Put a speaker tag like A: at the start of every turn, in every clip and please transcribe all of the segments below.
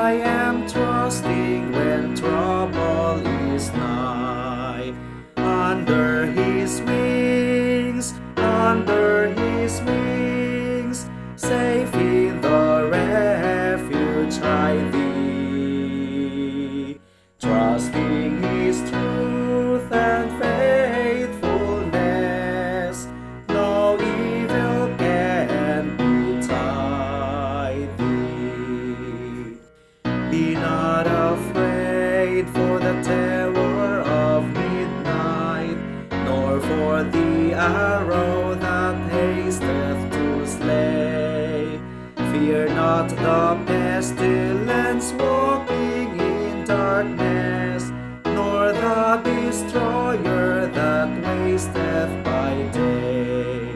A: I am trusting when trouble is nigh. Under his wings, safe in the refuge hide thee. Trusting his truth and faithfulness, no evil can betide thee. Be not afraid for the terror of midnight, nor for the arrow that hasteth to slay. Fear not the pestilence walking in darkness, nor the destroyer that wasteth by day.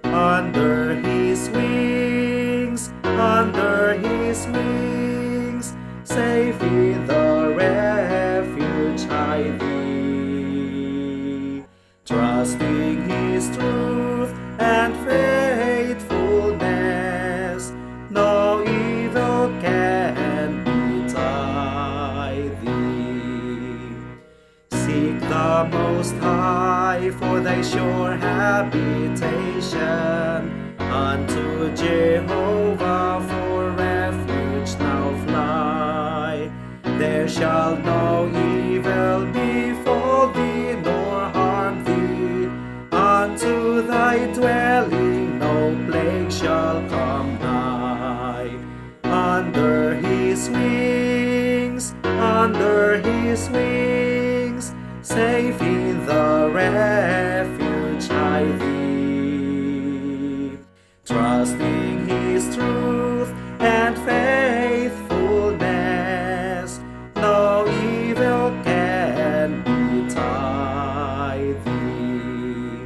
A: Under his wings, safe in the refuge hide thee. Trusting his truth and faithfulness, no evil can betide thee. Seek the Most High for thy sure habitation, unto Jehovah for refuge now fly. There shall no evil befall thee, nor harm thee. Unto thy dwelling no plague shall come nigh. Under his wings, safe in the refuge hide thee. Trusting his truth and faithfulness, no evil can betide thee.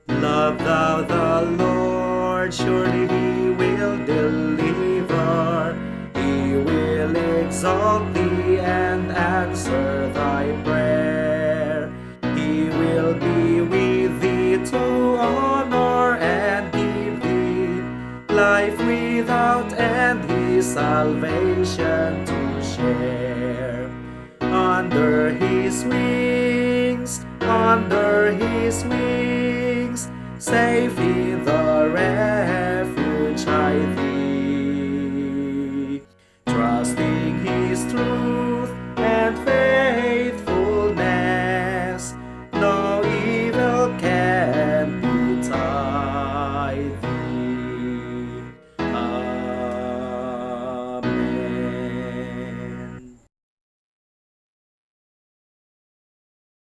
A: Love thou the Lord, surely he will deliver. He will exalt thee and answer thy prayer. He will be with thee to honor and give thee life without end, his salvation to share. Under his wings, safe in